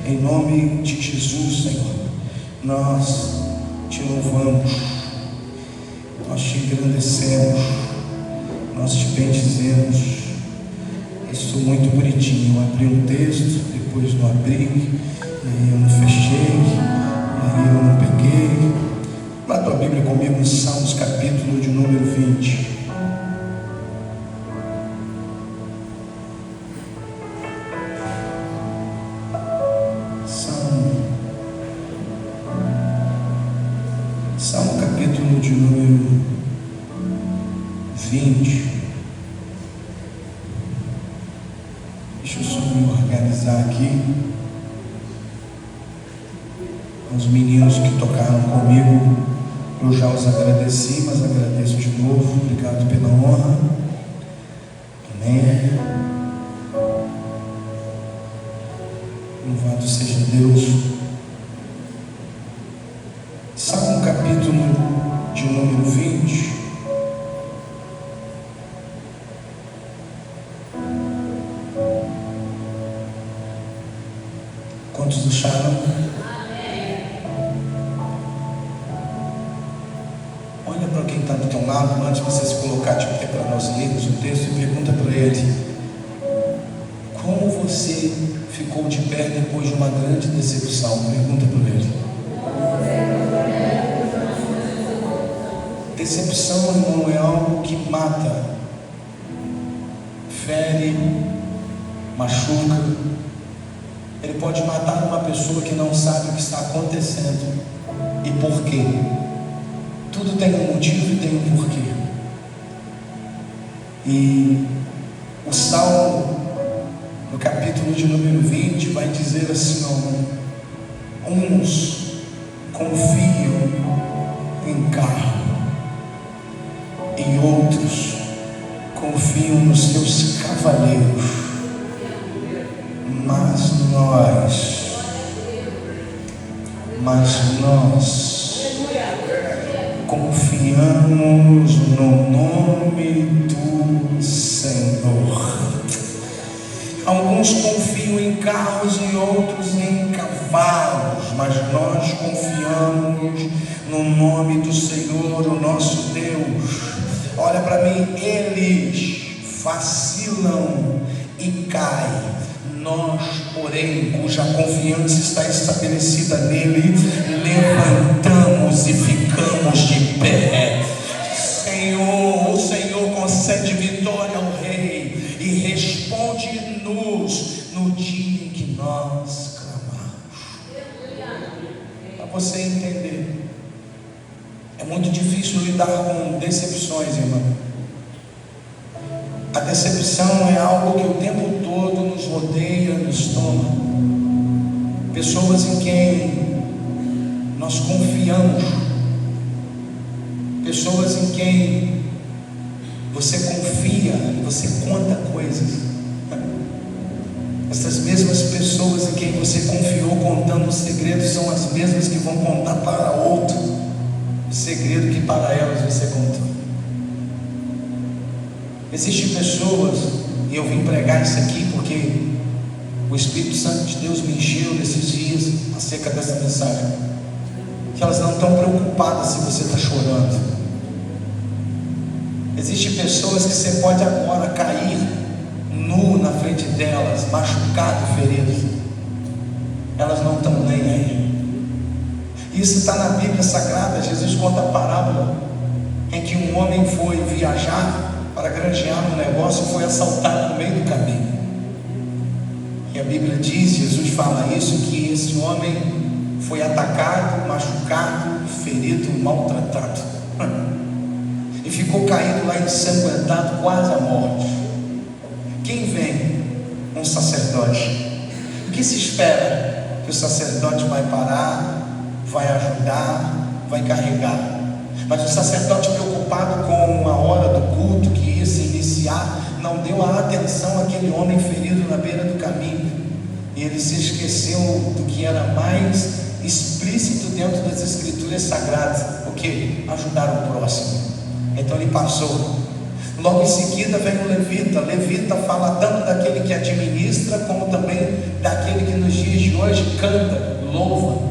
Em nome de Jesus, Senhor, nós te louvamos, nós te engrandecemos, nós te bendizemos. Eu sou muito bonitinho, eu abri um texto, depois não abri, e aí eu não fechei, e aí eu não peguei. Lá tua Bíblia comigo em Salmos, capítulo de número 20. Salmo capítulo de número 20. Deixa eu só me organizar aqui. Os meninos que tocaram comigo, eu já os agradeci, mas agradeço de novo. Obrigado pela honra. Amém. Louvado seja Deus. Salmo capítulo de número 20. Quantos acharam? Olha para quem está do teu lado, antes de você se colocar de pé para nós lermos o texto, e pergunta para ele: como você ficou de pé depois de uma grande decepção? Pergunta para ele. Decepção, irmão, é algo que mata, fere, machuca. Ele pode matar uma pessoa que não sabe o que está acontecendo e por quê. Tudo tem um motivo e tem um porquê. E o Salmo, no capítulo de número 20, vai dizer assim: ó, uns confiam em carro e outros confiam nos seus cavaleiros, mas nós confiamos no nome do Senhor. Alguns confiam em carros e outros em cavalos, mas nós confiamos no nome do Senhor, o nosso Deus. Olha para mim, eles vacilam e caem, nós, porém, cuja confiança está estabelecida nele, levantamos e ficamos de pé. Senhor, o Senhor concede vitória ao rei e responde-nos no dia em que nós clamamos. Para você entender, é muito difícil lidar com decepções, irmão. A decepção é algo que o tempo todo nos rodeia, nos toma. Pessoas em quem nós confiamos, pessoas em quem você confia e você conta coisas. Essas mesmas pessoas em quem você confiou contando segredos são as mesmas que vão contar para outro o segredo que para elas você contou. Existem pessoas, e eu vim pregar isso aqui porque o Espírito Santo de Deus me encheu nesses dias acerca dessa mensagem, que elas não estão preocupadas se você está chorando. Existem pessoas que você pode agora cair nu na frente delas, machucado e ferido, elas não estão nem aí. Isso está na Bíblia Sagrada. Jesus conta a parábola em que um homem foi viajar para granjear um negócio e foi assaltado no meio do caminho. E a Bíblia diz, Jesus fala isso, que esse homem foi atacado, machucado, ferido, maltratado e ficou caído lá ensanguentado, quase à morte. Quem vem? Um sacerdote. O que se espera? Que o sacerdote vai parar, vai ajudar, vai carregar. Mas o sacerdote, preocupado com a hora do culto que ia se iniciar, não deu a atenção àquele homem ferido na beira do caminho. E ele se esqueceu do que era mais explícito dentro das escrituras sagradas: o que? Ajudar o próximo. Então ele passou. Logo em seguida vem o levita. Levita fala tanto daquele que administra, como também daquele que nos dias de hoje canta, louva.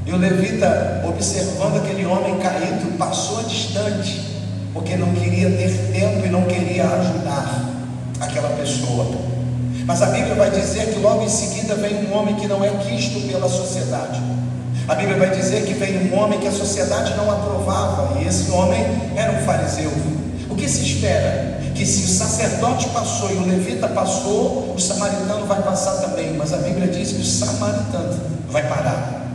E o levita, observando aquele homem caído, passou distante, porque não queria ter tempo e não queria ajudar aquela pessoa. Mas a Bíblia vai dizer que logo em seguida vem um homem que não é quisto pela sociedade. A Bíblia vai dizer que vem um homem que a sociedade não aprovava, e esse homem era um fariseu. O que se espera? Que se o sacerdote passou e o levita passou, o samaritano vai passar também. Mas a Bíblia diz que o samaritano vai parar,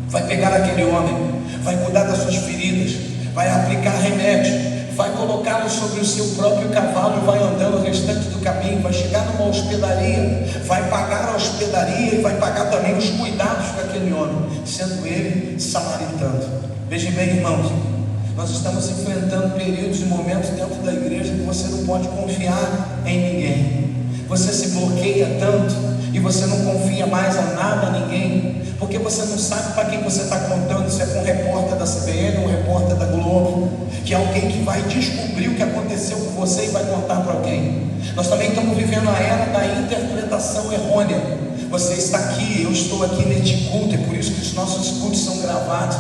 vai pegar aquele homem, vai cuidar das suas feridas, vai aplicar remédio, vai colocá-lo sobre o seu próprio cavalo e vai andando o restante do caminho, vai chegar numa hospedaria, vai pagar a hospedaria e vai pagar também os cuidados com aquele homem, sendo ele samaritano. Vejam bem, irmãos, nós estamos enfrentando períodos e momentos dentro da igreja que você não pode confiar em ninguém. Você se bloqueia tanto e você não confia mais a nada, a ninguém, porque você não sabe para quem você está contando. Se é com um repórter da CBN ou um repórter da Globo, que é alguém que vai descobrir o que aconteceu com você e vai contar para alguém. Nós também estamos vivendo a era da interpretação errônea. Você está aqui, eu estou aqui neste culto, é por isso que os nossos cultos são gravados,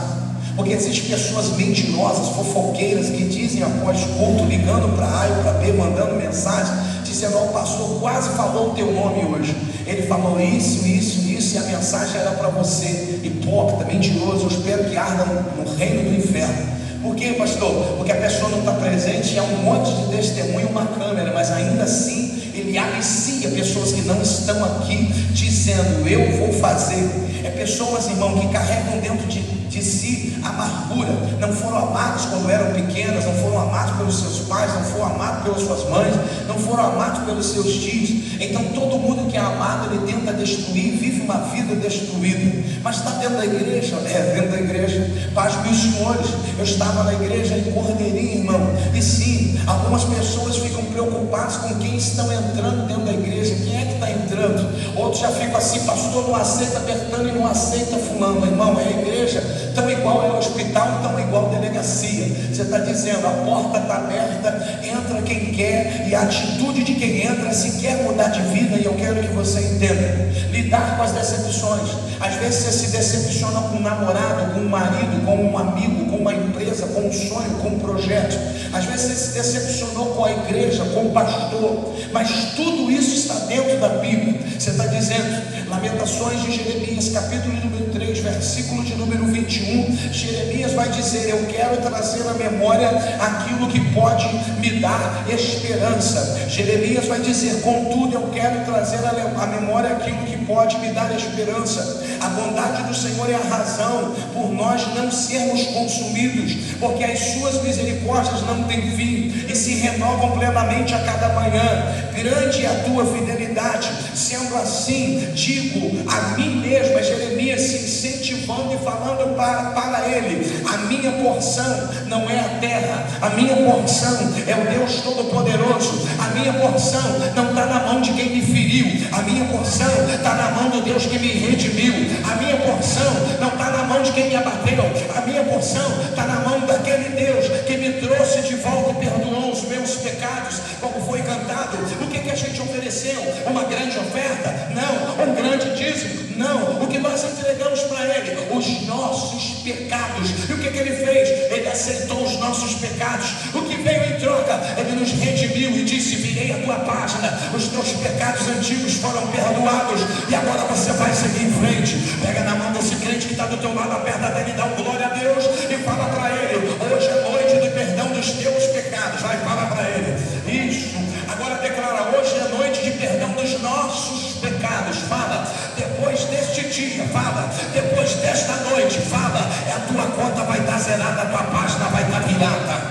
porque existem pessoas mentirosas, fofoqueiras, que dizem após culto, ligando para A e para B, mandando mensagem, dizendo: ó, o pastor quase falou o teu nome hoje, ele falou isso, e a mensagem era para você. Hipócrita, mentiroso, eu espero que arda no reino do inferno. Por quê, pastor? Porque a pessoa não está presente, é um monte de testemunho, uma câmera, mas ainda assim ele alicia pessoas que não estão aqui, dizendo: eu vou fazer. É pessoas, irmão, que carregam dentro de si amargura, não foram amados quando eram pequenas, não foram amados pelos seus pais, não foram amados pelas suas mães, não foram amados pelos seus tios. Então todo mundo que é amado, ele tenta destruir, vive uma vida destruída. Mas está dentro da igreja? É, dentro da igreja. Paz, meus senhores, eu estava na igreja em Cordeirinho, irmão, e sim, algumas pessoas ficam preocupadas com quem estão entrando dentro da igreja. Quem é que está entrando? Outros já ficam assim: pastor, não aceita Bertano e não aceita fulano. Irmão, é a igreja tão igual é o hospital, tão igual a delegacia. Você está dizendo: a porta está aberta, entra quem quer, e a atitude de quem entra se quer mudar de vida. E eu quero que você entenda, lidar com as decepções. Às vezes você se decepciona com um namorado, com um marido, com um amigo, com uma empresa, com um sonho, com um projeto. Às vezes você se decepcionou com a igreja, com o pastor, mas tudo isso está dentro da Bíblia. Você está dizendo, Lamentações de Jeremias, capítulo número 3, versículo de número 21, Jeremias vai dizer: eu quero trazer à memória aquilo que pode me dar esperança. Jeremias vai dizer: contudo, eu quero trazer à memória aquilo que pode me dar esperança. A bondade do Senhor é a razão por nós não sermos consumidos, porque as suas misericórdias não têm fim e se renovam plenamente a cada manhã. Grande é a tua fidelidade. Sendo assim, digo a mim mesmo, é Jeremias se incentivando e falando para ele: a minha porção não é a terra, a minha porção é o Deus Todo-Poderoso, a minha porção não está na mão de quem me feriu, a minha porção está na mão do Deus que me redimiu, a minha porção não está na mão de quem me abateu, a minha porção está na mão daquele Deus que me trouxe de volta e perdoou os meus pecados, como foi cantado. O que a gente ofereceu? Uma grande oferta? Não. Um grande dízimo? Não. O que nós entregamos para Ele? Os nossos pecados. E o que Ele fez? Ele aceitou os nossos pecados. O que veio em troca? Ele nos redimiu e disse: virei a tua página, os teus pecados antigos foram perdoados e agora você vai seguir em frente. Pega na mão desse crente que está do teu lado, aperta dele, dá um glória a Deus e fala para ele: hoje é noite do perdão dos teus pecados. Vai, fala para ele isso. Agora declara: hoje é noite de perdão dos nossos pecados. Fala, depois deste dia, fala, depois desta noite, fala, a tua conta vai estar zerada, a tua página vai estar virada.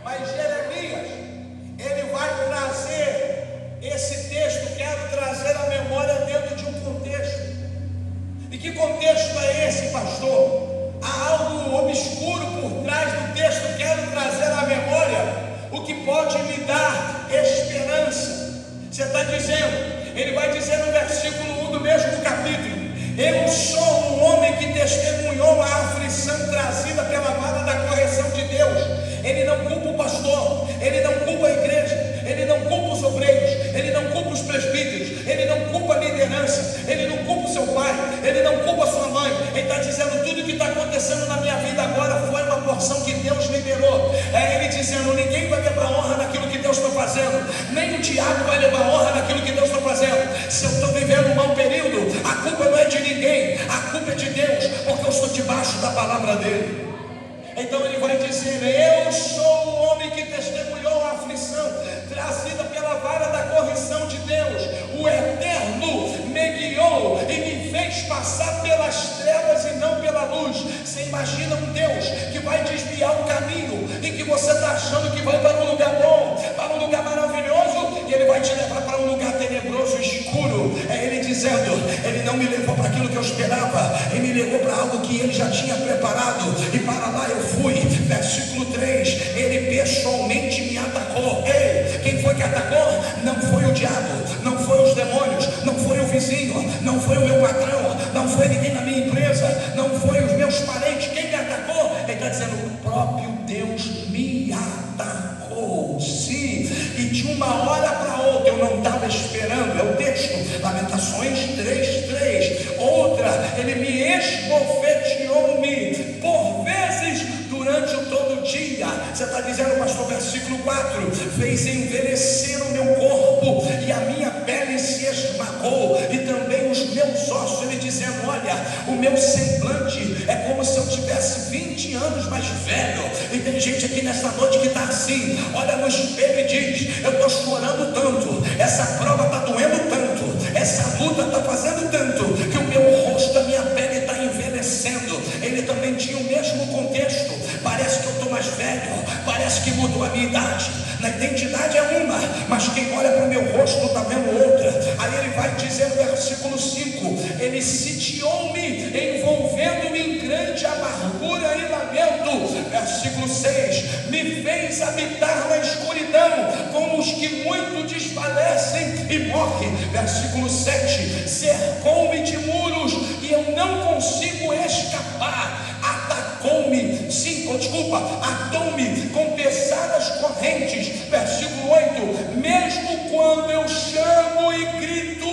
Mas Jeremias, ele vai trazer esse texto, quero trazer a memória dentro de um contexto. E que contexto é esse, pastor? Há algo obscuro por trás do texto. Quero trazer à memória o que pode me dar esperança. Você está dizendo, ele vai dizer no versículo 1 do mesmo capítulo: eu sou um homem que testemunhou a aflição trazida pela vara da correção de Deus. Ele não culpa o pastor, ele não culpa a igreja, ele não culpa os obreiros, ele não culpa os presbíteros, ele não culpa a liderança, ele não culpa acontecendo na minha vida agora foi uma porção que Deus liberou. É Ele dizendo: ninguém vai levar honra naquilo que Deus está fazendo, nem o diabo vai levar honra naquilo que Deus está fazendo. Se eu estou vivendo um mau período, a culpa não é de ninguém, a culpa é de Deus, porque eu estou debaixo da palavra dele. Então ele vai dizer: eu sou o homem que testemunhou a aflição trazida pela vara da correção de Deus. O Eterno me guiou e me fez passar pelas trevas e não pela luz. Você imagina um Deus que vai desviar o caminho e que você está achando que vai para um lugar bom, para um lugar maravilhoso, e ele vai te levar para um lugar tenebroso, escuro. É ele dizendo: ele não me levou para aquilo que eu esperava, ele me levou para algo que ele já tinha preparado, e para lá eu fui. Versículo 3: ele pessoalmente me atacou. Ei, quem foi que atacou? Não foi o diabo, não foi os demônios, não foi o vizinho, não foi o meu patrão, não foi ninguém na minha empresa, não foi os meus parentes. Quem me atacou? Ele está dizendo: o próprio Deus me atacou. Sim, e de uma hora para outra eu não estava esperando. É o texto, Lamentações 3:3. Outra, ele me esbofeteou-me por vezes durante todo o dia. Você está dizendo, pastor, versículo 4: fez envelhecer o meu corpo e a minha pele se esmagou, e também os meus ossos. Ele dizendo: olha, o meu semblante é como se eu tivesse 20 anos mais velho. E tem gente aqui nessa noite que está assim, olha no espelho e diz: eu estou chorando tanto, essa prova está doendo tanto, essa luta está fazendo tanto, que o meu rosto, a minha pele está envelhecendo. Ele também tinha o mesmo contexto. Parece que eu estou mais velho, parece que mudou a minha idade. Na identidade é uma, mas quem olha para o meu rosto está vendo outra. Aí ele vai dizer no versículo 5: ele sitiou-me, envolvendo-me em grande amargura e lamento. Versículo 6: me fez habitar na escuridão, como os que muito desfalecem e morrem. Versículo 7: cercou-me de muros e eu não consigo escapar. Atacou-me, atou-me com pesadas correntes. Versículo 8: mesmo quando eu chamo e grito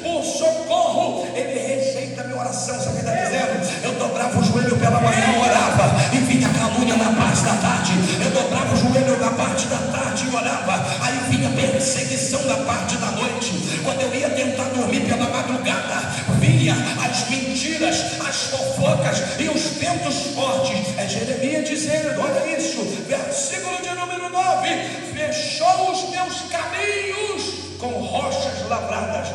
por socorro, ele rejeita a minha oração. Sabe o que está dizendo? Eu dobrava o joelho pela manhã, orava, e vinha a calúnia na parte da tarde. Eu dobrava o joelho na parte da tarde e orava, aí vinha a perseguição da parte da noite. Quando eu ia tentar dormir pela madrugada, vinha as mentiras, as fofocas e os ventos fortes. É Jeremias dizendo, olha isso, versículo de número 9: fechou os meus caminhos com rochas lavradas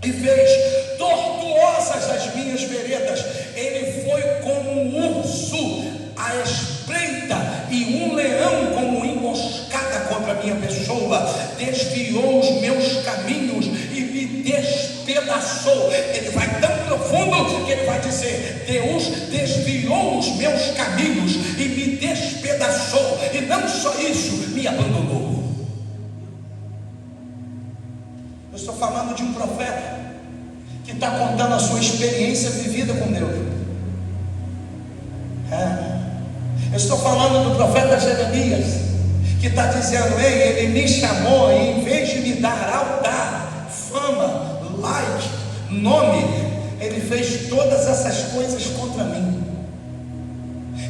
e fez tortuosas as minhas veredas. Ele foi como um urso à espreita e um leão como emboscada contra a minha pessoa. Desviou os meus caminhos e me despedaçou. Ele vai tão profundo que ele vai dizer: Deus desviou os meus caminhos e me despedaçou, e não só isso, me abandonou. Eu estou falando de um profeta que está contando a sua experiência vivida com Deus. Eu estou falando do profeta Jeremias, que está dizendo: ei, ele me chamou e em vez de me dar altar, fama, like, nome, ele fez todas essas coisas contra mim.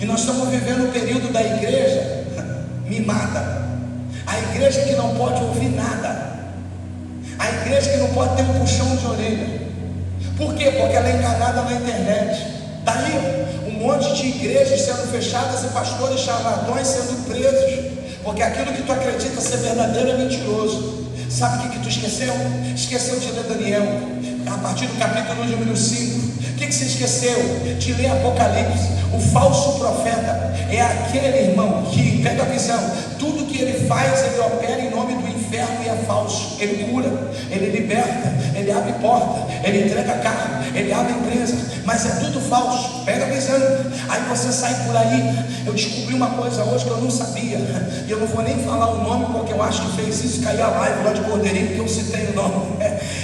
E nós estamos vivendo o período da igreja mimada, a igreja que não pode ouvir nada, a igreja que não pode ter um puxão de orelha. Por quê? Porque ela é enganada na internet. Daí um monte de igrejas sendo fechadas e pastores charlatões sendo presos, porque aquilo que tu acredita ser verdadeiro é mentiroso. Sabe o que tu esqueceu? Esqueceu de ler Daniel, a partir do capítulo número 5. O que você esqueceu? De ler Apocalipse. O falso profeta é aquele, irmão, que pega a visão. Tudo que ele faz, ele opera em nome do inferno e é falso. Ele cura, ele liberta, ele abre porta, ele entrega carro, ele abre empresa, mas é tudo falso. Pega a visão. Aí você sai por aí. Eu descobri uma coisa hoje que eu não sabia, e eu não vou nem falar o nome, porque eu acho que fez isso cair a live lá de Cordeirinho, porque eu citei o nome.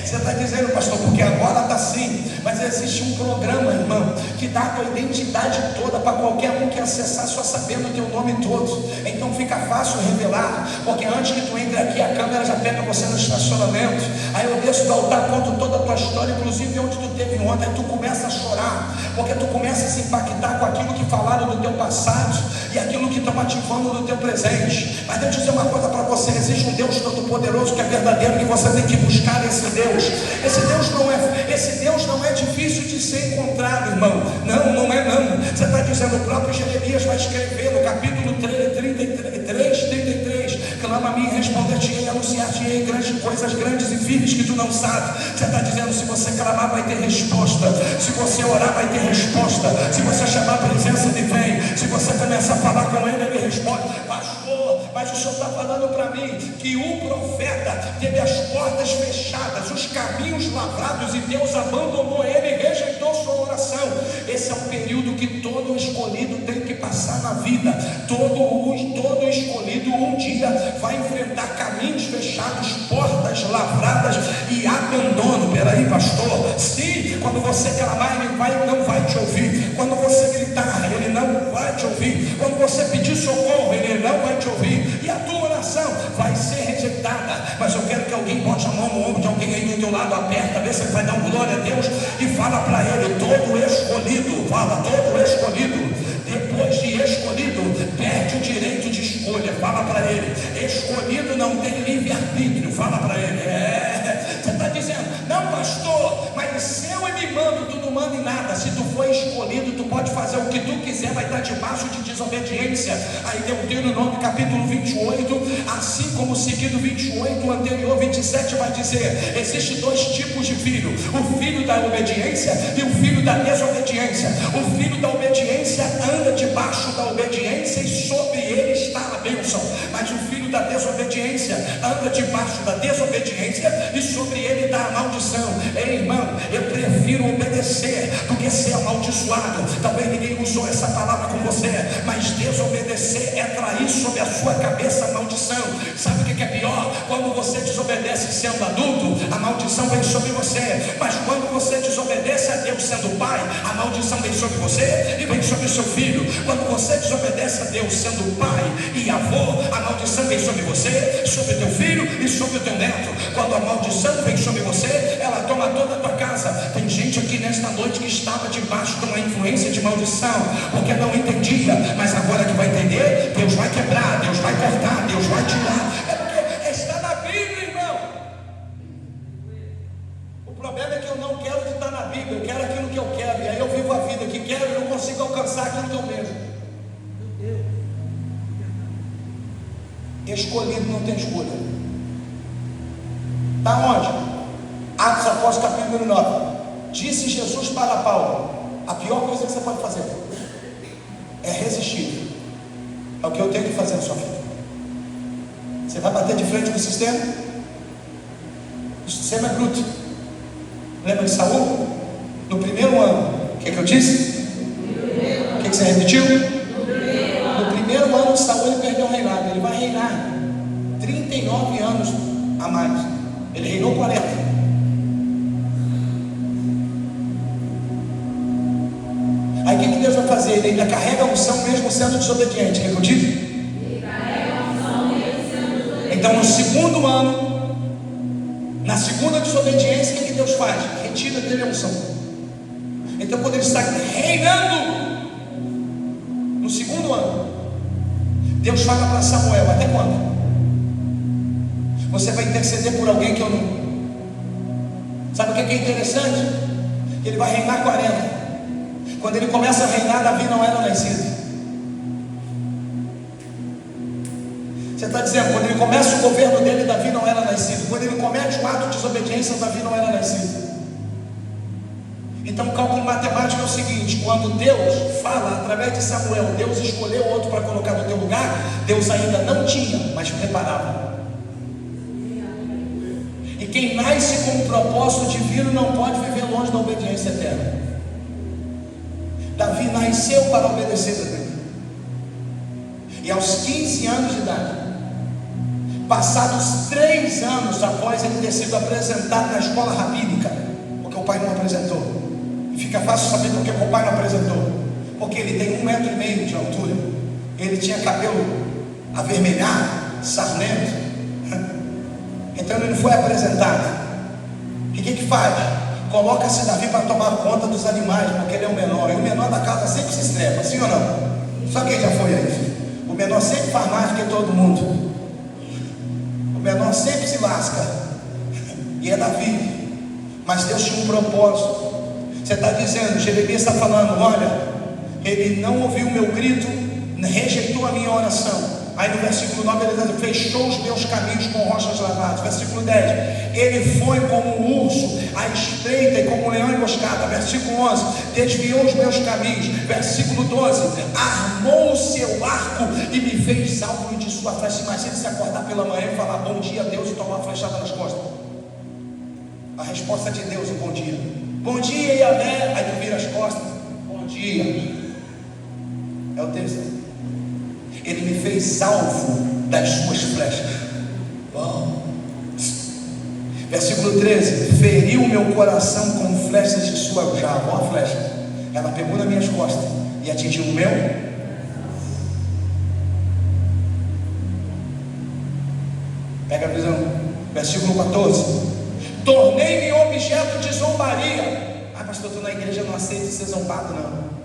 Você está dizendo, pastor, porque agora está assim. Mas existe um programa, irmão, que dá a tua identidade toda para qualquer um que acessar, só sabendo o teu nome todo. Então fica fácil revelar, porque antes que tu entre aqui, a câmera já pega você no estacionamento. Aí eu desço do altar, conto toda a tua história, inclusive onde tu teve ontem, tu começa a chorar, porque tu começa a se impactar com aquilo que falaram do teu passado e aquilo que estão ativando no teu presente. Mas deixa eu dizer uma coisa para você: existe um Deus todo-poderoso que é verdadeiro, que você tem que buscar esse Deus. Esse Deus não é difícil de ser encontrado, irmão. Não é não. Você está dizendo, o próprio Jeremias vai escrever no capítulo 33: clama a mim e responder-te-ei, anunciar-te-ei grandes coisas, grandes e firmes que tu não sabes. Você está dizendo, se você clamar vai ter resposta, se você orar vai ter resposta, se você chamar a presença ele vem, se você começar a falar com ele responde. Pastor, mas o senhor está falando para mim que o profeta teve as portas fechadas, os caminhos lavrados, e Deus abandonou ele e rejeitou sua oração. Esse é um período que todo escolhido tem que passar na vida. Todo escolhido um dia vai enfrentar caminhos fechados, portas lavradas e abandono. Peraí, pastor, sim, quando você clamar ele não vai te ouvir, quando você gritar ele não vai te ouvir, quando você pedir socorro ele não vai te ouvir, e a tua oração vai ser rejeitada. Mas eu quero que alguém bote a mão no ombro de alguém aí do teu lado, aperta, vê se ele vai dar glória a Deus e fala para ele: todo escolhido, fala, todo escolhido, depois de escolhido, perde o direito de escolha. Fala para ele: escolhido não tem livre-arbítrio. Fala para ele. Você está dizendo, não pastor, mas se eu me mando, tu não manda em nada. Se tu for escolhido, tu pode fazer o que tu quiser, vai estar debaixo de desobediência. Aí Deuteronômio capítulo 28, assim como seguido 28, o anterior 27 vai dizer: existem dois tipos de filho, o filho da obediência e o filho da desobediência. O filho da obediência anda debaixo da obediência e sobre ele está a bênção, mas o filho da desobediência anda debaixo da desobediência e sobre ele dá a maldição. Ei, irmão, eu prefiro obedecer do que ser amaldiçoado. Talvez ninguém usou essa palavra com você, mas desobedecer é trair sobre a sua cabeça a maldição. Sabe o que é pior? Quando você desobedece sendo adulto, a maldição vem sobre você. Mas quando você desobedece a Deus sendo pai, a maldição vem sobre você e vem sobre o seu filho. Quando você desobedece a Deus sendo pai e avô, a maldição vem sobre você, sobre o teu filho e sobre o teu neto. Quando a maldição vem sobre você, ela toma toda a tua casa. Tem gente aqui nesta noite que estava debaixo de uma influência de maldição, porque não entendia, mas agora que vai entender, Deus vai quebrar, Deus vai cortar, Deus vai tirar. É porque está na Bíblia, irmão. O problema é que eu não quero o que está na Bíblia, eu quero aquilo que eu quero, e aí eu vivo a vida que quero e não consigo alcançar aquilo que eu mesmo. Escolhido não tem escolha. Está onde? Atos Apóstolos capítulo 9. Disse Jesus para Paulo: a pior coisa que você pode fazer é resistir. É o que eu tenho que fazer na sua vida. Você vai bater de frente com o sistema? O sistema é bruto. Lembra de Saul? No primeiro ano, o que eu disse? O que você repetiu? No primeiro ano de Saul ele perdeu o reinado. Ele vai reinar 39 anos a mais. Ele reinou 40. Aí o que Deus vai fazer? Ele ainda carrega a unção mesmo sendo desobediente. O que eu disse? Então no segundo ano, na segunda desobediência, o que Deus faz? Retira dele a unção. Então quando ele está reinando no segundo ano, Deus fala para Samuel: até quando? Você vai interceder por alguém que eu não... Sabe o que é interessante? Ele vai reinar 40. Quando ele começa a reinar, Davi não era nascido. Você está dizendo, quando ele começa o governo dele, Davi não era nascido. Quando ele comete um ato de desobediência, Davi não era nascido. Então o cálculo matemático é o seguinte: quando Deus fala através de Samuel, Deus escolheu outro para colocar no teu lugar, Deus ainda não tinha, mas preparava. E quem nasce com um propósito divino não pode viver longe da obediência eterna. Davi nasceu para obedecer a Deus. E aos 15 anos de idade, passados 3 anos após ele ter sido apresentado na escola rabínica, porque o pai não apresentou, e fica fácil saber porque o pai não apresentou, porque ele tem 1,5 metros de altura, ele tinha cabelo avermelhado, sarnento. Então ele não foi apresentado. E o que faz? Coloca-se Davi para tomar conta dos animais, porque ele é o menor. E o menor da casa sempre se estrepa, sim ou não? Só quem já foi aí? O menor sempre faz mais do que todo mundo. O menor sempre se lasca. E é Davi. Mas Deus tinha um propósito. Você está dizendo, Jeremias está falando, olha, ele não ouviu o meu grito, rejeitou a minha oração. Aí no versículo 9 ele diz, fechou os meus caminhos com rochas lavadas. Versículo 10, ele foi como um urso à espreita e como um leão emboscado. Versículo 11, desviou os meus caminhos. Versículo 12, armou o seu arco e me fez alvo de sua flecha. Imagina se acordar pela manhã e falar bom dia a Deus e tomar uma flechada nas costas. A resposta de Deus é bom dia. Bom dia, Yahvé. Aí tu vira as costas. Bom dia. É o texto. Ele me fez alvo das suas flechas. Uau. Versículo 13, feriu meu coração com flechas de sua aljava. Olha a flecha. Ela pegou nas minhas costas e atingiu o meu. Pega a visão. Versículo 14, tornei-me objeto de zombaria. Ah, pastor, tu na igreja não aceita ser zombado, não.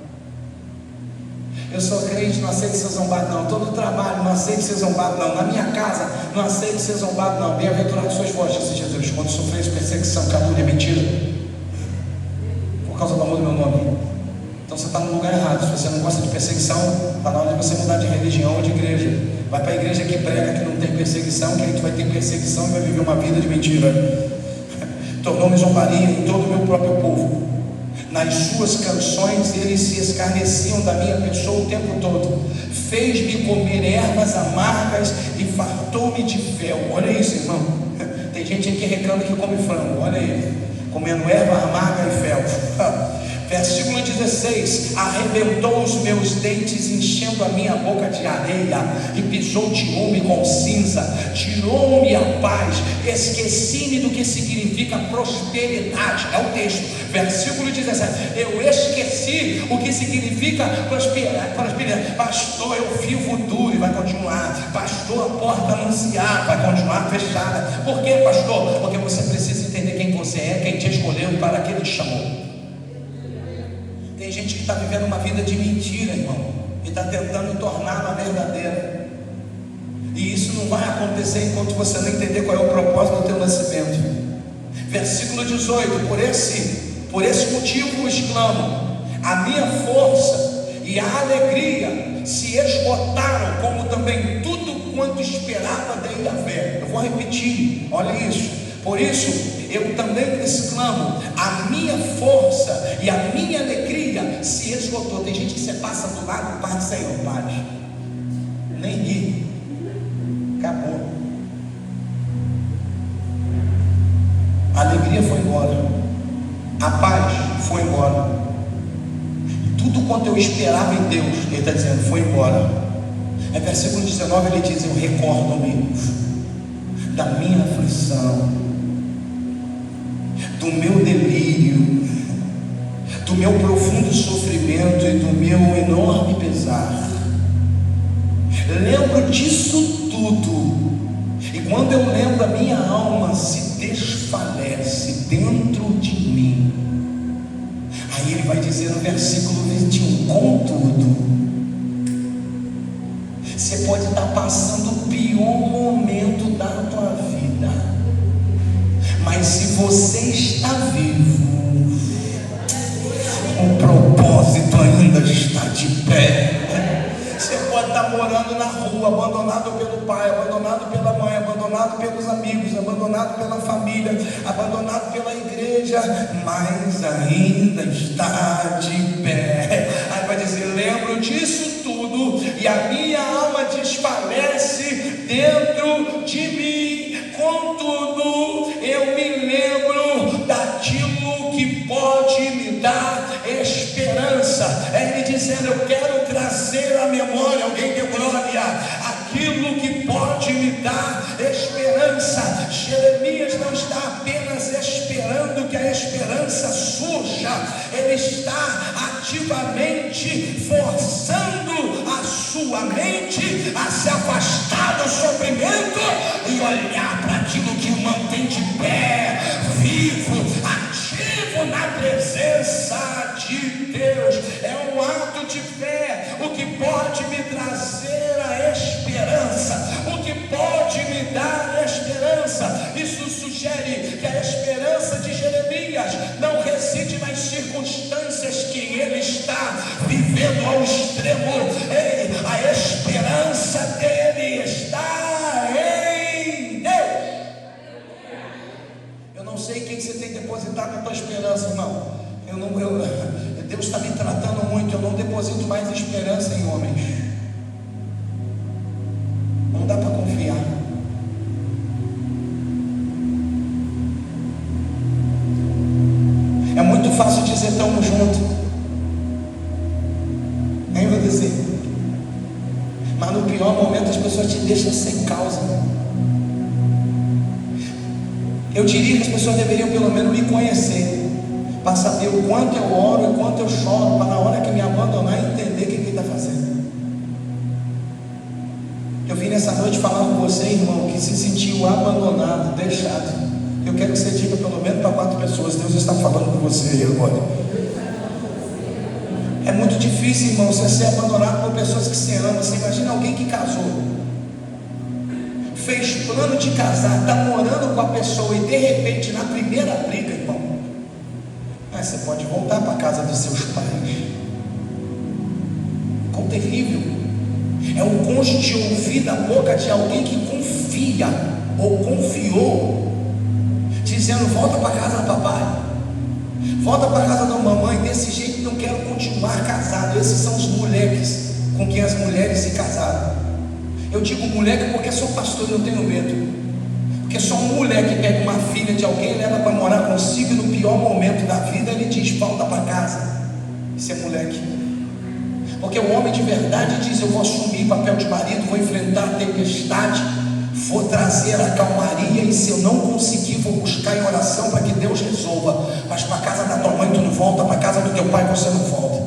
Eu sou crente, não aceito ser zombado não. Todo trabalho, não aceito ser zombado não. Na minha casa, não aceito ser zombado não. Bem-aventurado sois vós, disse Jesus, quando sofreis perseguição, calúnia, mentira, por causa do amor do meu nome. Então você está no lugar errado. Se você não gosta de perseguição, está na hora de você mudar de religião ou de igreja. Vai para a igreja que prega que não tem perseguição, que a gente vai ter perseguição e vai viver uma vida de mentira. Tornou-me zombaria em todo o meu próprio povo. Nas suas canções eles se escarneciam da minha pessoa o tempo todo. Fez-me comer ervas amargas e fartou-me de fel. Olha isso, irmão. Tem gente aqui que reclama que come frango. Olha aí, comendo erva amarga e fel. Versículo 16, arrebentou os meus dentes, enchendo a minha boca de areia, e pisoteou-me com cinza, tirou-me a paz, esqueci-me do que significa prosperidade. É o texto, versículo 17, eu esqueci o que significa prosperidade. Pastor, eu vivo duro, e vai continuar. Pastor, a porta anunciar, vai continuar fechada. Por quê, pastor? Porque você precisa entender quem você é, quem te escolheu, para que ele te chamou. Tem gente que está vivendo uma vida de mentira, irmão, e está tentando torná-la verdadeira. E isso não vai acontecer enquanto você não entender qual é o propósito do teu nascimento. Versículo 18, por esse motivo exclamo, a minha força e a alegria se esgotaram, como também tudo quanto esperava de Yahvé. Eu vou repetir, olha isso. Por isso eu também exclamo, a minha força e a minha alegria se esgotou. Tem gente que você passa do lado e parte sem paz, nem ri, acabou. A alegria foi embora, a paz foi embora, tudo quanto eu esperava em Deus, ele está dizendo, foi embora. É versículo 19, ele diz, eu recordo-me da minha aflição, do meu delírio, do meu profundo sofrimento e do meu enorme pesar. Lembro disso tudo, e quando eu lembro, a minha alma se desfalece dentro de mim. Aí ele vai dizer no versículo 21, contudo, você pode estar passando o pior momento da tua vida, mas se você está vivo, o propósito ainda está de pé. Você pode estar morando na rua, abandonado pelo pai, abandonado pela mãe, abandonado pelos amigos, abandonado pela família, abandonado pela igreja, mas ainda está de pé. Aí vai dizer, lembro disso tudo, e a minha alma desfalece dentro de mim. Contudo, eu me lembro daquilo que pode me dar esperança. É ele dizendo, eu quero trazer à memória, alguém de glória, aquilo que pode me dar esperança. Jeremias não está apenas esperando que a esperança surja, ele está ativamente forçando a sua mente a se afastar do sofrimento e olhar para aquilo que o mantém de pé, vivo, ao extremo. Ei, a esperança dele está em Deus. Eu não sei quem você tem depositado a tua esperança, irmão. Deus está me tratando muito. Eu não deposito mais esperança em homens. Não dá para confiar. É muito fácil dizer estamos juntos. Nem vou dizer. Mas no pior momento as pessoas te deixam sem causa. Eu diria que as pessoas deveriam pelo menos me conhecer, para saber o quanto eu oro e o quanto eu choro, para na hora que me abandonar entender o que ele está fazendo. Eu vim nessa noite falar com você, irmão, que se sentiu abandonado, deixado. Eu quero que você diga pelo menos para 4 pessoas: Deus está falando com você agora. É muito difícil, irmão, você ser abandonado por pessoas que você ama. Você imagina alguém que casou, fez plano de casar, está morando com a pessoa e de repente na primeira briga, irmão, você pode voltar para a casa dos seus pais. Quão terrível é o cônjuge ouvir da boca de alguém que confia ou confiou, dizendo: volta para casa do papai, volta para casa da mamãe, desse jeito não quero continuar casado. Esses são os moleques com quem as mulheres se casaram. Eu digo moleque porque sou pastor e não tenho medo. Porque só um moleque pega uma filha de alguém, leva para morar consigo, e no pior momento da vida ele diz: volta para casa. Isso é moleque. Porque o homem de verdade diz: eu vou assumir papel de marido, vou enfrentar a tempestade, vou trazer a calmaria, e se eu não conseguir, vou buscar em oração para que Deus resolva. Mas para a casa da tua mãe tu não volta, para a casa do teu pai você não volta.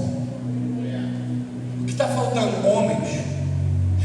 O que está faltando? Homens.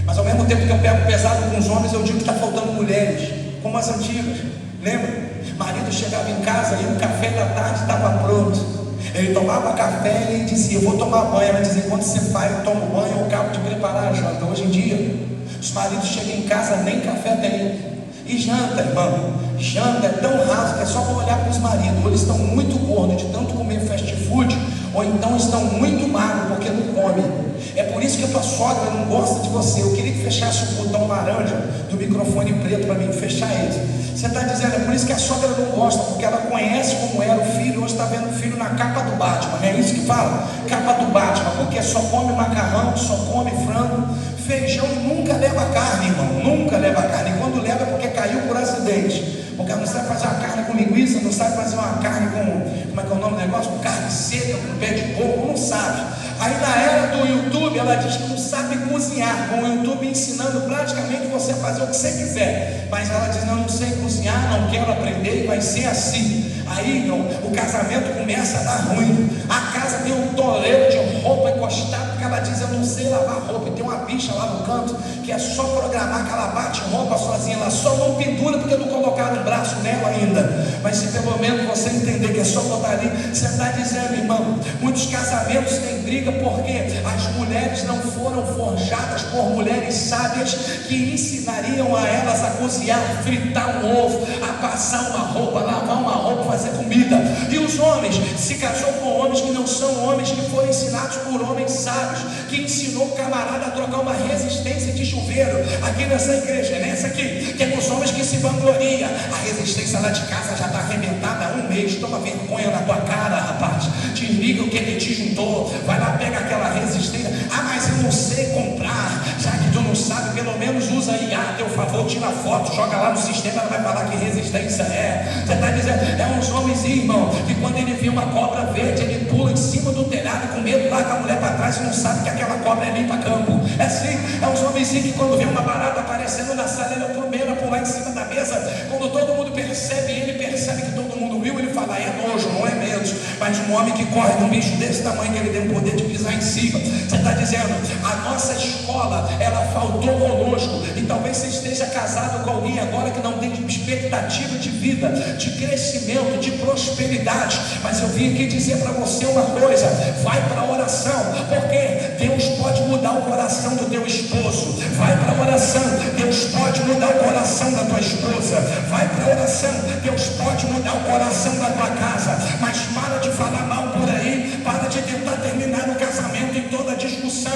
Mas ao mesmo tempo que eu pego pesado com os homens, eu digo que está faltando mulheres, como as antigas. Lembra? Marido chegava em casa e o café da tarde estava pronto. Ele tomava café e ele dizia: eu vou tomar banho. Ela dizia: quando você vai, eu tomo banho, eu acabo de preparar a janta. Hoje em dia, os maridos chegam em casa, nem café tem. E janta, irmão, janta é tão raso que é só para olhar para os maridos. Ou eles estão muito gordos de tanto comer fast food, ou então estão muito magros porque não comem. É por isso que a tua sogra não gosta de você. Eu queria que fechasse o botão laranja do microfone preto para mim, fechar ele. Você está dizendo: é por isso que a sogra não gosta, porque ela conhece como era o filho. Hoje está vendo o filho na capa do Batman, não é isso que fala? Capa do Batman, porque só come macarrão, só come frango. Feijão nunca leva carne, irmão, nunca leva carne. E quando leva é porque caiu por acidente. Porque ela não sabe fazer uma carne com linguiça, não sabe fazer uma carne com, como é que é o nome do negócio? Com carne seca, com pé de porco, não sabe. Aí na era do YouTube, ela diz que não sabe cozinhar, com o YouTube ensinando praticamente você a fazer o que você quiser. Mas ela diz: não sei cozinhar, não quero aprender, e vai ser assim. Aí, irmão, o casamento começa a dar ruim. A casa tem um toleiro de roupa encostado, porque ela diz: eu não sei lavar roupa. E tem uma bicha lá no canto que é só programar que ela bate roupa sozinha. Ela só não pendura porque não colocaram um braço nela ainda. Mas se pelo menos você entender que é só botar ali. Você está dizendo, irmão, muitos casamentos têm briga porque as mulheres não foram forjadas por mulheres sábias que ensinariam a elas a cozinhar, fritar um ovo, a passar uma roupa, lavar uma roupa, fazer comida. E os homens se casou com homens que não são homens, que foram ensinados por homens sábios, que ensinou o camarada a trocar uma resistência de chuveiro. Aqui nessa igreja, nessa aqui, temos homens que se vangloriam. A resistência lá de casa já está arrebentada há um mês. Toma vergonha na tua cara, rapaz. Desliga o que ele te juntou. Vai lá, pega aquela resistência. Ah, mas eu não sei comprar. Já que tu não sabe, pelo menos usa IA a teu favor, tira foto, joga lá no sistema, ela vai falar que resistência é. Você está dizendo, é uns homens, irmão, que quando ele vê uma cobra verde, ele pula em cima do telhado com medo, larga a mulher para trás e não sabe que aquela cobra é limpa campo. É assim, é uns homens que quando vê uma barata aparecendo na sala, ele é o primeiro a pular em cima da mesa. Quando todo mundo percebe, ele percebe que todo mundo viu, ele fala, é nojo, não é menos. Mas um homem que corre de um bicho desse tamanho, que ele tem o poder de pisar em cima. Você está dizendo, a nossa escola, ela faltou conosco. E talvez você esteja casado com alguém agora que não tem expectativa de vida, de crescimento, de prosperidade. Mas eu vim aqui dizer para você uma coisa: vai para a oração, porque Deus pode mudar o coração do teu esposo. Vai para a oração, Deus pode mudar o coração da tua esposa. Vai para a oração, Deus pode mudar o coração da tua casa. Mas para de falar mal por aí, para de tentar terminar o casamento em toda discussão.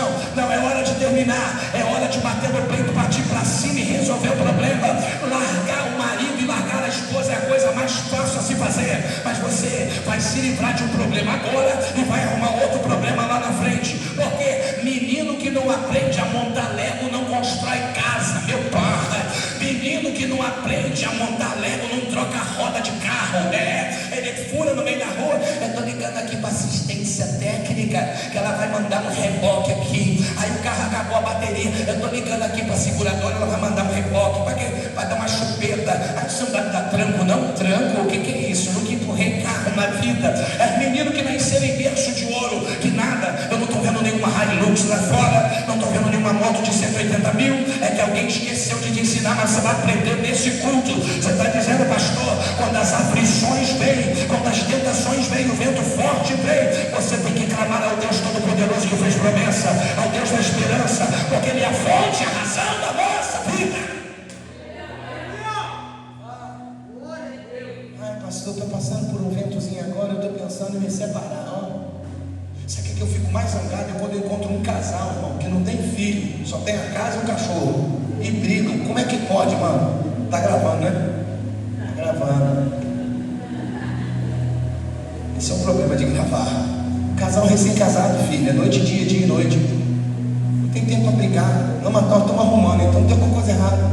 se livrar de um problema agora e vai arrumar outro problema lá na frente. Porque menino que não aprende a montar Lego não constrói casa, meu pai. Menino que não aprende a montar Lego não troca roda de carro, né? Ele fura no meio da rua. Eu estou ligando aqui para assistência técnica, que ela vai mandar um reboque aqui. Aí o carro acabou a bateria. Eu estou ligando aqui para a seguradora, ela vai mandar um reboque. Para quê? Para dar uma chupeta. Aí você não vai dar tranco, não? Tranco? O que é isso? Eu nunca empurrei carro na vida. É menino que nasceu em berço de ouro, que nada. Eu não estou vendo nenhuma Hilux lá fora, não estou vendo nenhuma moto de 180 mil. É que alguém esqueceu de te ensinar, mas você vai aprender nesse culto. Você está dizendo, pastor, quando as aflições vêm, quando as tentações vêm, o vento forte vem, você tem que clamar ao Deus Todo-Poderoso que fez promessa, ao Deus da esperança, porque Ele é a fonte, a razão da nossa vida. Ai, pastor, eu estou passando por um ventozinho agora, eu estou pensando em me separar. Sabe o que eu fico mais zangado? É quando eu encontro um casal, irmão, que não tem filho, só tem a casa e um cachorro, e brigam. Como é que pode, mano? Tá gravando, né? Tá gravando. Esse é o problema de gravar. Casal recém-casado, filho, é noite e dia, dia e noite. Não tem tempo para brigar. Não, mas nós estamos arrumando, então tem alguma coisa errada.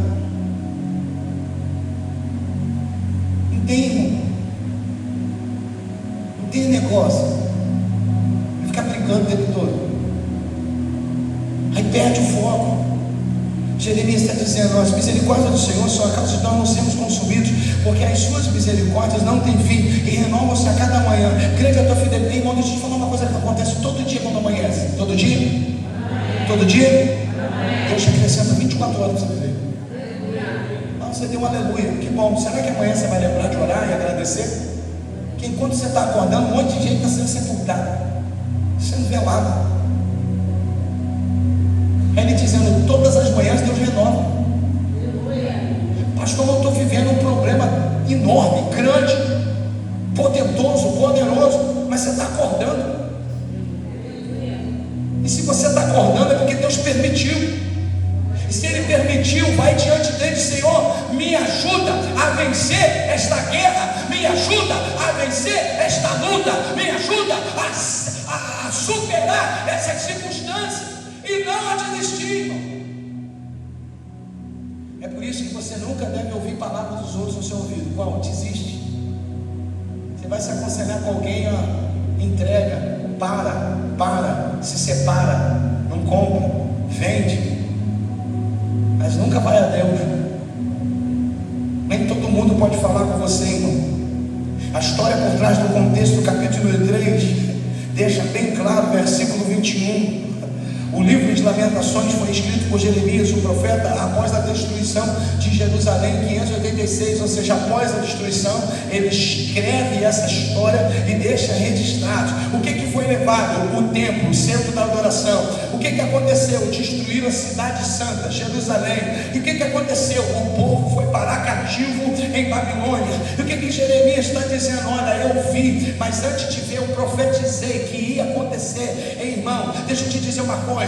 Não tem, irmão. Não tem negócio. Ficar brigando o tempo todo. Aí perde o foco. Jeremias está dizendo: as misericórdias do Senhor são a causa de nós não sermos consumidos, porque as suas misericórdias não têm fim e renovam-se a cada manhã. Crede a tua fidelidade. Irmão, deixa eu te falar uma coisa que acontece todo dia quando amanhece. Todo dia? Amém. Todo dia? Amém. Deus te acrescenta 24 horas para você viver. Ah, você deu um aleluia, que bom. Será que amanhã você vai lembrar de orar e agradecer? Que enquanto você está acordando, um monte de gente está sendo sepultado, sendo velado. Ele dizendo: todas as manhãs Deus renova. Pastor, eu estou vivendo um problema enorme, grande, potentoso, poderoso, mas você está acordando. E se você está acordando é porque Deus permitiu. E se Ele permitiu, vai diante dele: Senhor, me ajuda a vencer esta guerra, me ajuda a vencer esta luta, me ajuda a superar essas circunstâncias e não a desistir, irmão. É por isso que você nunca deve ouvir palavras dos outros no seu ouvido. Qual? Desiste. Você vai se aconselhar com alguém, ó, entrega, para, se separa, não compra, vende, mas nunca vai a Deus. Nem todo mundo pode falar com você, irmão. A história por trás do contexto do capítulo 3 deixa bem claro, versículo 21. O livro de Lamentações foi escrito por Jeremias, o profeta, após a destruição de Jerusalém em 586, ou seja, após a destruição. Ele escreve essa história e deixa registrado. O que foi levado? O templo, o centro da adoração. O que aconteceu? Destruíram a cidade santa, Jerusalém. E o que aconteceu? O povo foi parar cativo em Babilônia. E o que Jeremias está dizendo? Olha, eu vi, mas antes de ver eu profetizei que ia acontecer. Ei, irmão, deixa eu te dizer uma coisa.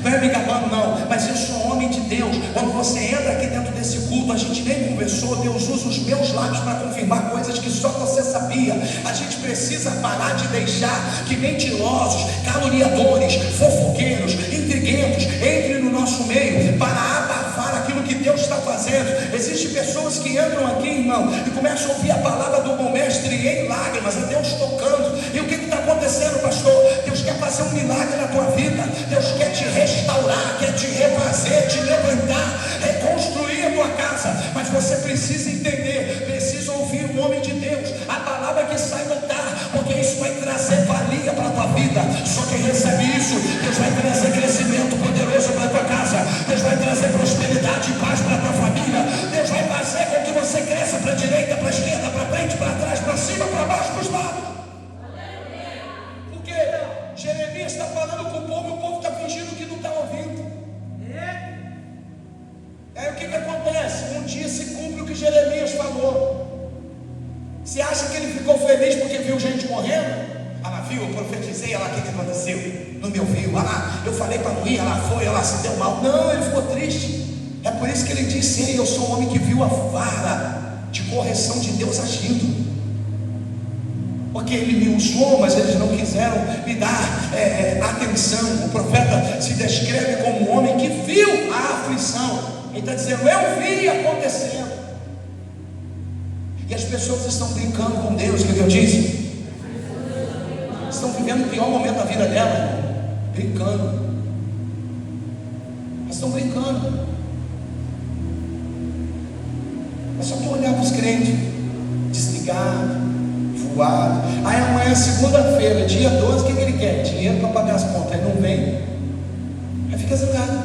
Não é me gabando não, mas eu sou homem de Deus. Quando você entra aqui dentro desse culto, a gente nem conversou, Deus usa os meus lábios para confirmar coisas que só você sabia. A gente precisa parar de deixar que mentirosos, caluniadores, fofoqueiros, intriguentos entrem no nosso meio para abafar aquilo que Deus está fazendo. Existem pessoas que entram aqui, irmão, e começam a ouvir a palavra do bom mestre em lágrimas, é Deus tocando. E o que está acontecendo, pastor? Deus quer fazer um milagre na tua vida. Deus quer te restaurar, quer te refazer, te levantar, reconstruir a tua casa. Mas você precisa entender, precisa ouvir o homem de Deus, a palavra que sai do altar, porque isso vai trazer valia para a tua vida. Só quem recebe isso, Deus vai trazer crescimento poderoso para a tua casa. Deus vai trazer prosperidade e paz para a tua família. Deus vai fazer com que você cresça para a direita, para a esquerda, para frente, para trás, para cima, para baixo, para os lados. Porque Jeremias está falando com o povo e o povo está fingindo que não está ouvindo. Aí o que acontece? Um dia se cumpre o que Jeremias falou. Você acha que ele ficou feliz porque viu gente morrendo? Ah lá, viu, eu profetizei, olha lá o que aconteceu. Não me ouviu, olha lá, eu falei para não ir, olha lá, foi, olha lá, se deu mal. Não, ele ficou triste. É por isso que ele disse: ei, eu sou um homem que viu a vara de correção de Deus agindo. porque ele me usou, mas eles não quiseram me dar atenção. O profeta se descreve como um homem que viu a aflição. Ele está dizendo: eu vi acontecendo. E as pessoas estão brincando com Deus. O que eu disse? Estão vivendo o pior momento da vida dela, brincando. Elas estão brincando. É só tu olhar para os crentes, desligado, voado. Aí amanhã, segunda-feira, dia 12, o que ele quer? Dinheiro para pagar as contas. Aí não vem, aí fica zangado.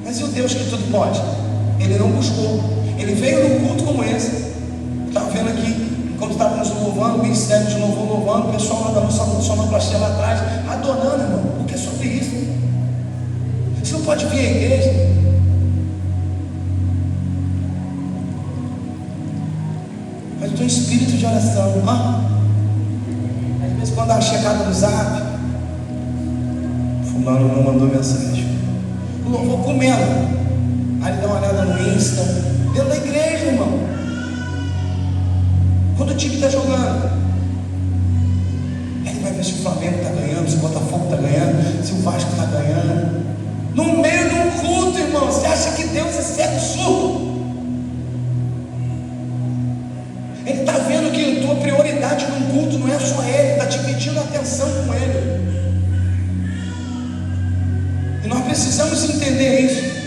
Mas e o Deus que tudo pode? Ele não buscou. Ele veio num culto como esse. Estava vendo aqui, enquanto estávamos louvando, o ministério de louvor louvando, o pessoal lá da nossa sonoplastia lá atrás, adorando, irmão. Porque é sobre isso. Você não pode vir à igreja. Mas o teu espírito de oração, às vezes quando dá uma checada no zap, fulano não mandou mensagem. O louvor comendo. Aí ele dá uma olhada no Insta, dentro da igreja, irmão. Quando o time está jogando, ele vai ver se o Flamengo está ganhando, se o Botafogo está ganhando, se o Vasco está ganhando. No meio de um culto, irmão, você acha que Deus é cego surdo? Ele está vendo que a tua prioridade num culto não é só Ele, está te pedindo atenção com Ele. E nós precisamos entender isso.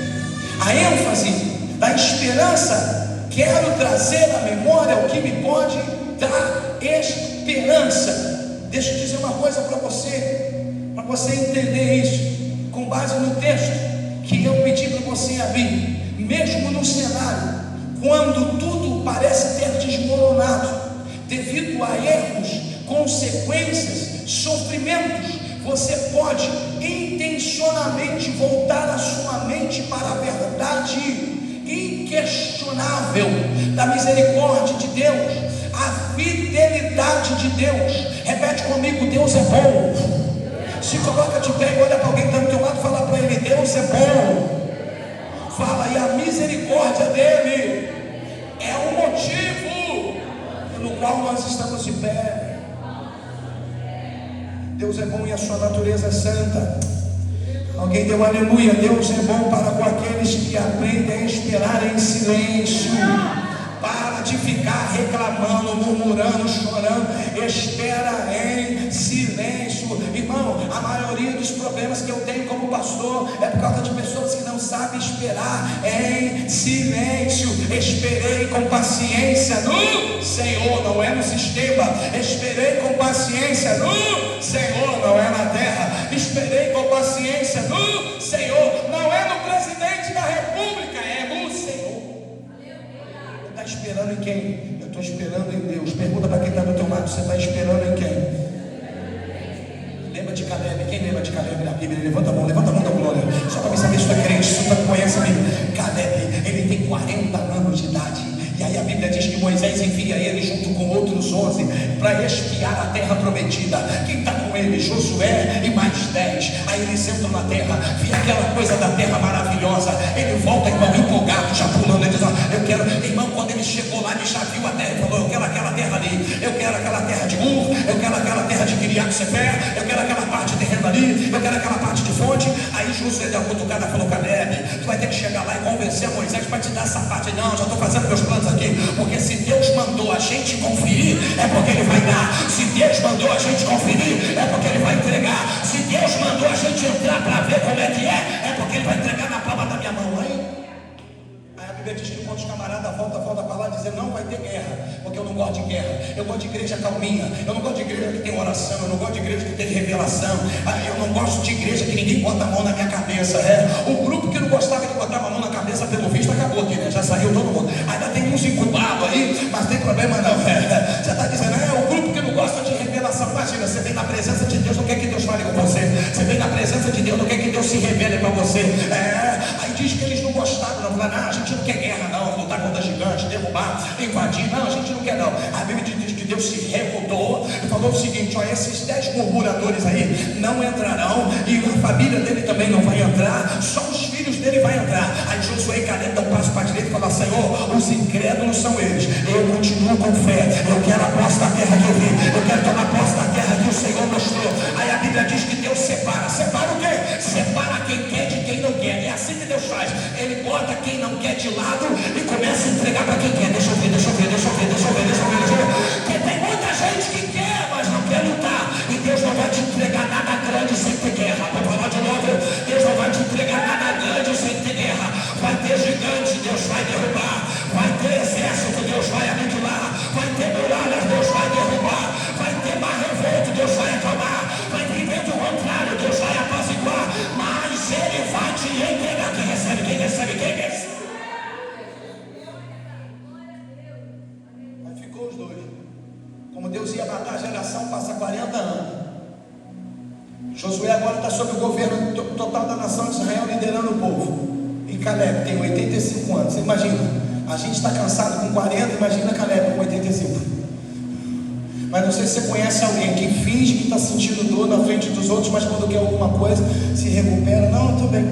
A ênfase da esperança, quero trazer à memória o que me pode dar esperança. Deixa eu dizer uma coisa para você entender isso, com base no texto que eu pedi para você abrir. Mesmo no cenário, quando tudo parece ter desmoronado, devido a erros, consequências, sofrimentos, você pode intencionalmente voltar a sua mente para a verdade inquestionável da misericórdia de Deus, a fidelidade de Deus. Repete comigo: Deus é bom. Se coloca de pé e olha para alguém que está do teu lado e fala para ele: Deus é bom. Fala, e a misericórdia dele é o motivo pelo qual nós estamos de pé. Deus é bom e a sua natureza é santa. Alguém deu aleluia. Deus é bom para com aqueles que aprendem a esperar em silêncio. Para de ficar reclamando, murmurando, chorando. Espera em silêncio. Irmão, a maioria dos problemas que eu tenho como pastor é por causa de pessoas que não sabem esperar em silêncio. Esperei com paciência no Senhor, não é no sistema. Esperei com paciência no Senhor, não é na terra. Esperei com paciência no Senhor, não é no presidente da república, é no Senhor. Está esperando em quem? Eu estou esperando em Deus. Pergunta para quem está do teu lado: você está esperando em quem? Lembra de Caleb? Quem lembra de Caleb na Bíblia? Levanta a mão da glória, só para me saber se tu é crente, se tu conhece a Bíblia. Caleb, ele tem 40 anos de idade. E aí a Bíblia diz que Moisés envia ele junto com outros 11 para espiar a terra prometida. Quem está com ele? Josué e mais 10. Aí eles entram na terra, vê aquela coisa da terra maravilhosa. Ele volta igual empolgado, já pulando. Ele diz: eu quero, irmão, quando ele chegou lá, ele já viu a terra e falou: eu quero aquela terra ali, eu quero aquela terra de Ur, eu quero aquela terra de Kiriat-Sefer, eu quero aquela parte terrena ali, eu quero aquela parte de fonte. Aí Josué deu uma cutucada e falou: Caleb, tu vai ter que chegar lá e convencer a Moisés para te dar essa parte. Não, já estou fazendo meus planos aqui, porque se Deus mandou a gente conferir, é porque Ele vai dar. Se Deus mandou a gente conferir, é porque Ele vai entregar. Se Deus mandou a gente entrar para ver como é que é porque Ele vai entregar na palma da minha mão. Aí a Bíblia diz que quando os camaradas volta para lá dizer: não vai ter guerra, porque eu não gosto de guerra. Eu gosto de igreja calminha, eu não gosto de igreja que tem oração, eu não gosto de igreja que tem revelação, eu não gosto de igreja que ninguém bota a mão na minha cabeça. O grupo que não gostava de botar a mão na cabeça, pelo visto, acabou aqui, né? Já saiu todo mundo. Ainda tem uns incubados aí, mas tem problema não. Você está dizendo: o grupo que não gosta de revelação. Imagina, você vem na presença de Deus, não quer que Deus fale com você. Você vem na presença de Deus, não quer que Deus se revele para você. Aí diz que eles não gostaram, não. Falaram: não, a gente não quer guerra não, lutar contra gigantes, derrubar, invadir. Não, a gente não quer não. A Bíblia diz que Deus se revoltou e falou o seguinte: esses 10 murmuradores aí não entrarão, e a família dele também não vai entrar, só os filhos dele vai entrar. Aí Josué e Caleb dão um passo para a direita e falam: Senhor, os incrédulos são eles, eu continuo com fé, eu quero a próxima posse da terra que eu vi. Eu quero tomar posse da terra que o Senhor mostrou. Aí a Bíblia diz que Deus separa. Separa o quê? Separa quem quer de quem não quer. É assim que Deus faz. Ele bota quem não quer de lado e começa a entregar para quem quer. Deixa eu ver, deixa eu ver, deixa eu ver, deixa eu ver, deixa eu ver, deixa eu ver. Porque tem muita gente que quer, mas não quer lutar. E Deus não vai te entregar nada grande sem ter guerra. Vou falar de novo. Deus não vai te entregar nada grande sem ter guerra. Vai ter gigante, Deus vai derrubar. Vai ter exército, Deus vai aniquilar. Vai ter muralhas, Deus vai derrubar. Vai ter mar revolto, Deus vai acalmar. Vai ter vento contrário, Deus vai apaziguar. Mas Ele vai te entregar. Quem recebe, quem recebe, quem recebe. Aí ficou os dois. Como Deus ia matar a geração, passa 40 anos. Josué agora está sob o governo total da nação de Israel, liderando o povo. E Caleb tem 85 anos. Você imagina, a gente está cansado com 40, imagina Caleb com 85. Mas não sei se você conhece alguém que finge que está sentindo dor na frente dos outros, mas quando quer alguma coisa, se recupera. Não, eu estou bem.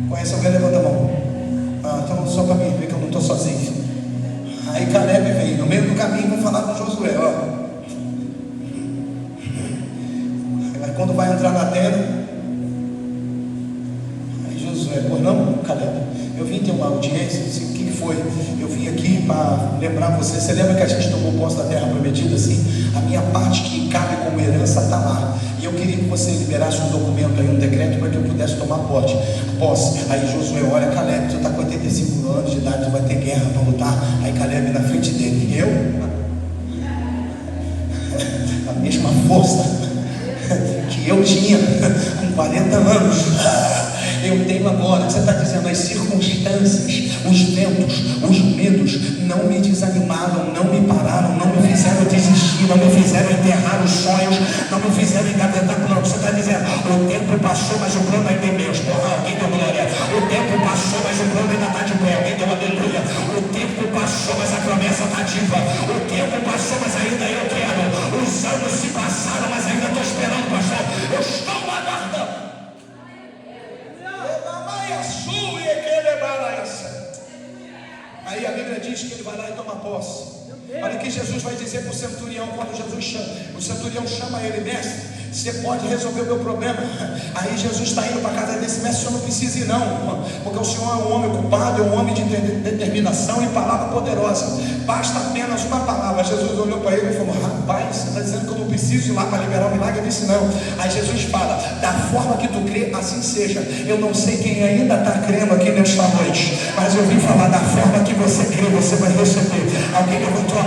Conhece alguém? Levanta a mão. Então só para mim, ver que eu não estou sozinho. Aí Caleb vem, no meio do caminho vai falar com Josué, ó. Quando vai entrar na tenda, aí Josué, pois não, Caleb, eu vim ter uma audiência. Assim, o que foi? Eu vim aqui para lembrar você. Você lembra que a gente tomou posse da terra prometida? Assim, a minha parte que cabe como herança está lá. E eu queria que você liberasse um documento aí, um decreto, para que eu pudesse tomar posse. Aí Josué, olha, Caleb, tu está com 85 anos de idade, tu vai ter guerra para lutar. Aí Caleb na frente dele, eu? A mesma força que eu tinha com 40 anos, eu tenho agora. Você está dizendo, as circunstâncias, os ventos, os medos não me desanimaram, não me pararam, não me fizeram desistir, não me fizeram enterrar os sonhos, não me fizeram engavetar. Não, você está dizendo, o tempo passou, mas o plano ainda é meu. Porra, alguém deu glória. O tempo passou, mas o plano ainda está de pé. Alguém deu aleluia. O tempo passou, mas a promessa está ativa. O tempo passou, mas ainda eu quero. Os anos se passaram, mas ainda estou esperando, pastor. Eu estou aguardando. Aí a Bíblia diz que ele vai lá e toma posse. Olha o que Jesus vai dizer para o centurião quando Jesus chama. O centurião chama ele, mestre, você pode resolver o meu problema? Aí Jesus está indo para a casa desse mestre, o senhor não precisa ir não, porque o senhor é um homem ocupado, é um homem de determinação e palavra poderosa. Basta apenas uma palavra. Jesus olhou para ele e falou, rapaz, você está dizendo que eu não preciso ir lá para liberar o milagre? Ele disse não. Aí Jesus fala, da forma que tu crê, assim seja. Eu não sei quem ainda está crendo aqui nesta noite, mas eu vim falar da forma que você crê, você vai receber. Alguém levantou a mão.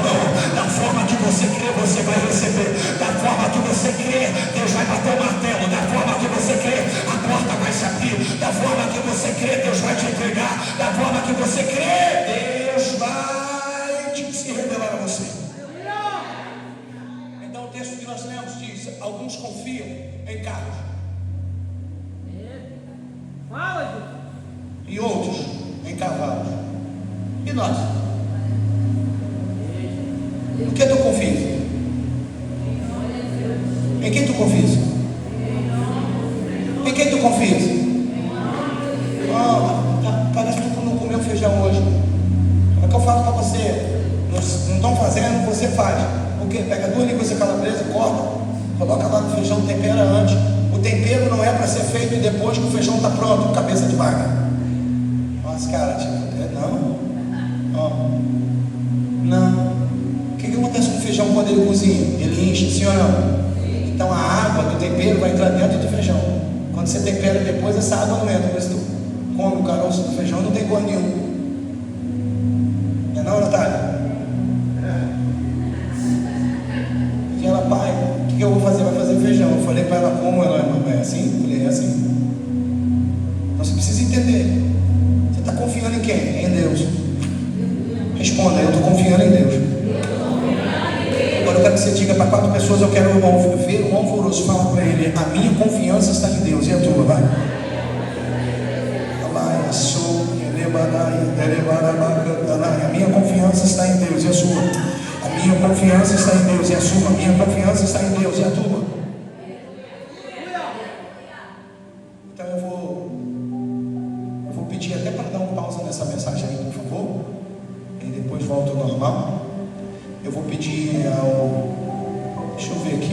Da forma que você crê, você vai receber. Da forma que você crê, Deus vai bater o martelo. Da forma que você crê, a porta vai se abrir. Da forma que você crê, Deus vai te entregar. Da forma que você crê, Deus vai se revelar a você. Então o texto que nós lemos diz, alguns confiam em carros e outros em cavalos. E nós? No que tu confias? Em quem tu confias? Em quem tu confias? Parece que tu não comeu feijão hoje. Como é que eu falo para você? Não estão fazendo, você faz. O que? Pega 2 linguiças calabresa, corta, coloca lá no feijão, tempera antes. O tempero não é para ser feito depois que o feijão está pronto, cabeça de vaca. Nossa, cara, tipo, não. O que acontece com o feijão quando ele cozinha? Ele enche, sim ou não? Então a água do tempero vai entrar dentro do feijão. Quando você tempera depois, essa água não entra. Mas tu come o caroço do feijão, não tem cor nenhum. Não é não, Natália? E ela, pai, o que eu vou fazer? Vai fazer feijão. Eu falei para ela, como ela é assim? Eu falei, é assim. Então você precisa entender. Você está confiando em quem? Em Deus. Responda, eu estou confiando em Deus. Agora eu quero que você diga para 4 pessoas, eu quero ver um alvoroço. Fala para ele, a minha confiança está em Deus. E a tua, vai. A minha confiança está em Deus. E a sua? A minha confiança está em Deus. E a sua? A minha confiança está em Deus. E a tua? Então eu vou pedir até para dar um pausa nessa mensagem aí, por favor. E depois volta ao normal. Eu vou pedir ao... Deixa eu ver aqui.